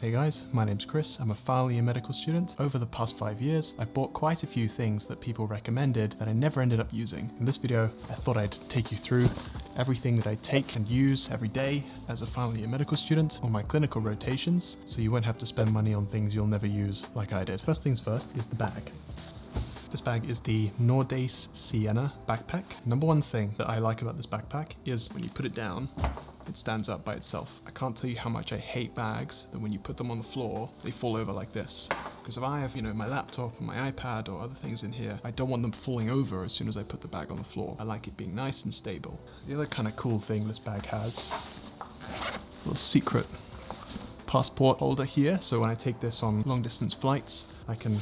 Hey guys, my name's Chris. I'm a final year medical student. Over the past 5 years, I've bought quite a few things that people recommended that I never ended up using. In this video, I thought I'd take you through everything that I take and use every day as a final year medical student on my clinical rotations, so you won't have to spend money on things you'll never use like I did. First things first is the bag. This bag is the Nordace Sienna backpack. Number one thing that I like about this backpack is when you put it down, it stands up by itself. I can't tell you how much I hate bags that when you put them on the floor, they fall over like this. Because if I have, my laptop or my iPad or other things in here, I don't want them falling over as soon as I put the bag on the floor. I like it being nice and stable. The other kind of cool thing this bag has, a little secret passport holder here. So when I take this on long distance flights, I can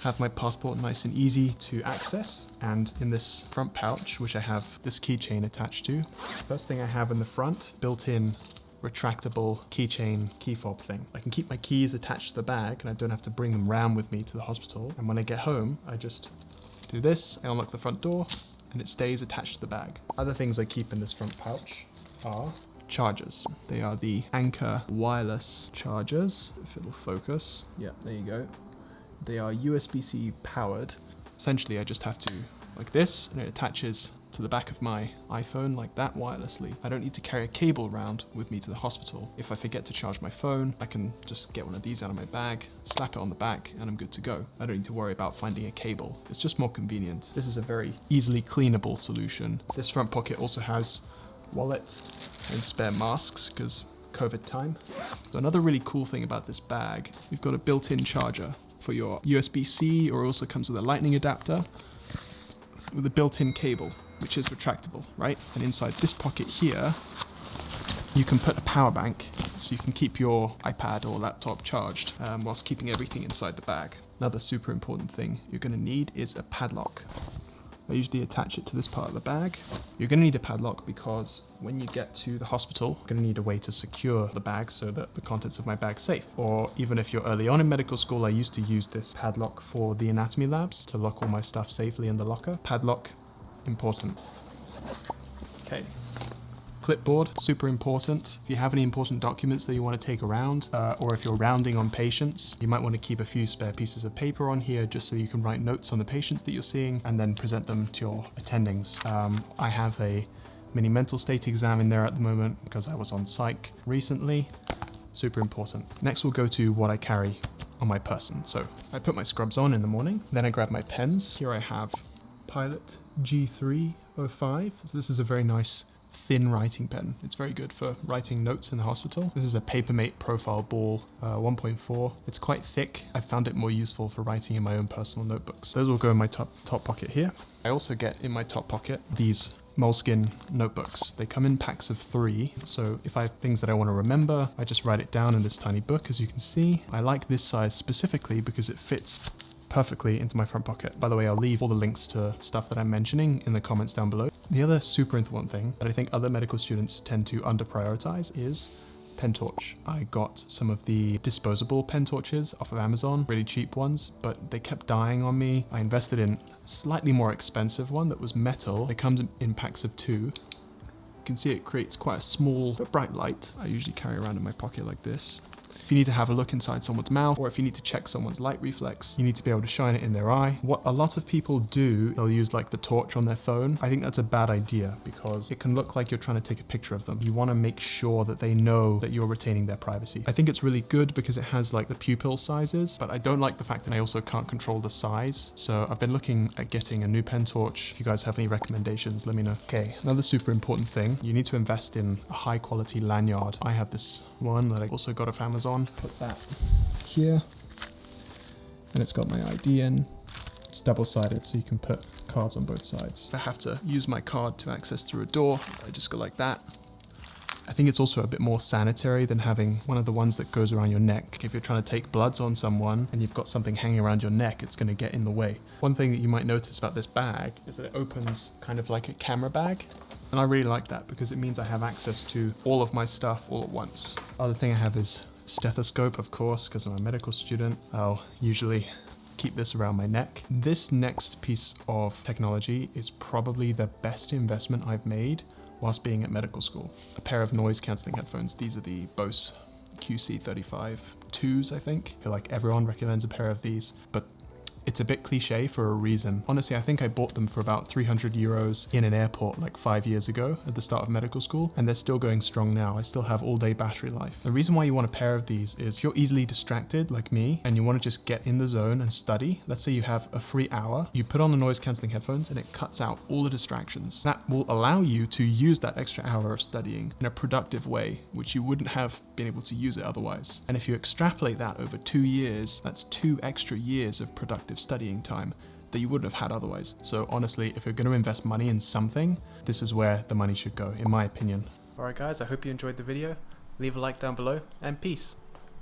have my passport nice and easy to access. And in this front pouch, which I have this keychain attached to, first thing I have in the front, built-in retractable keychain key fob thing. I can keep my keys attached to the bag and I don't have to bring them around with me to the hospital. And when I get home, I just do this, I unlock the front door and it stays attached to the bag. Other things I keep in this front pouch are chargers. They are the Anker wireless chargers. If it'll focus. Yeah, there you go. They are USB-C powered. Essentially, I just have to, like this, and it attaches to the back of my iPhone like that wirelessly. I don't need to carry a cable around with me to the hospital. If I forget to charge my phone, I can just get one of these out of my bag, slap it on the back, and I'm good to go. I don't need to worry about finding a cable. It's just more convenient. This is a very easily cleanable solution. This front pocket also has wallet and spare masks, because COVID time. So another really cool thing about this bag, we've got a built-in charger for your USB-C, or also comes with a lightning adapter with a built-in cable, which is retractable, right? And inside this pocket here, you can put a power bank, so you can keep your iPad or laptop charged whilst keeping everything inside the bag. Another super important thing you're gonna need is a padlock. I usually attach it to this part of the bag. You're gonna need a padlock because when you get to the hospital, you're gonna need a way to secure the bag so that the contents of my bag's safe. Or even if you're early on in medical school, I used to use this padlock for the anatomy labs to lock all my stuff safely in the locker. Padlock, important. Okay. Clipboard, super important. If you have any important documents that you want to take around, or if you're rounding on patients, you might want to keep a few spare pieces of paper on here just so you can write notes on the patients that you're seeing and then present them to your attendings. I have a mini mental state exam in there at the moment because I was on psych recently. Super important. Next we'll go to what I carry on my person. So I put my scrubs on in the morning, then I grab my pens. Here I have Pilot G305. So this is a very nice thin writing pen. It's very good for writing notes in the hospital. This is a Papermate Profile Ball 1.4. It's quite thick. I found it more useful for writing in my own personal notebooks. Those will go in my top pocket here. I also get in my top pocket these Moleskine notebooks. They come in packs of 3. So if I have things that I want to remember, I just write it down in this tiny book, as you can see. I like this size specifically because it fits perfectly into my front pocket. By the way, I'll leave all the links to stuff that I'm mentioning in the comments down below. The other super important thing that I think other medical students tend to under prioritize is pen torch. I got some of the disposable pen torches off of Amazon, really cheap ones, but they kept dying on me. I invested in a slightly more expensive one that was metal. It comes in packs of 2. You can see it creates quite a small but bright light. I usually carry around in my pocket like this. If you need to have a look inside someone's mouth, or if you need to check someone's light reflex, you need to be able to shine it in their eye. What a lot of people do, they'll use like the torch on their phone. I think that's a bad idea because it can look like you're trying to take a picture of them. You want to make sure that they know that you're retaining their privacy. I think it's really good because it has like the pupil sizes, but I don't like the fact that I also can't control the size. So I've been looking at getting a new pen torch. If you guys have any recommendations, let me know. Okay, another super important thing, you need to invest in a high quality lanyard. I have this one that I also got off Amazon. Put that here, and it's got my ID in. It's double-sided, so you can put cards on both sides. If I have to use my card to access through a door, I just go like that. I think it's also a bit more sanitary than having one of the ones that goes around your neck. If you're trying to take bloods on someone and you've got something hanging around your neck, it's going to get in the way. One thing that you might notice about this bag is that it opens kind of like a camera bag. And I really like that because it means I have access to all of my stuff all at once. Other thing I have is stethoscope, of course, because I'm a medical student. I'll usually keep this around my neck. This next piece of technology is probably the best investment I've made whilst being at medical school. A pair of noise cancelling headphones. These are the Bose QC35-2s, I think. I feel like everyone recommends a pair of these, but it's a bit cliche for a reason. Honestly, I think I bought them for about 300 euros in an airport like 5 years ago at the start of medical school, and they're still going strong now. I still have all day battery life. The reason why you want a pair of these is if you're easily distracted like me and you want to just get in the zone and study, let's say you have a free hour, you put on the noise cancelling headphones and it cuts out all the distractions. That will allow you to use that extra hour of studying in a productive way, which you wouldn't have been able to use it otherwise. And if you extrapolate that over 2 years, that's 2 extra years of productive studying time that you wouldn't have had otherwise. So honestly, if you're going to invest money in something, this is where the money should go, in my opinion. Alright guys, I hope you enjoyed the video. Leave a like down below, and peace.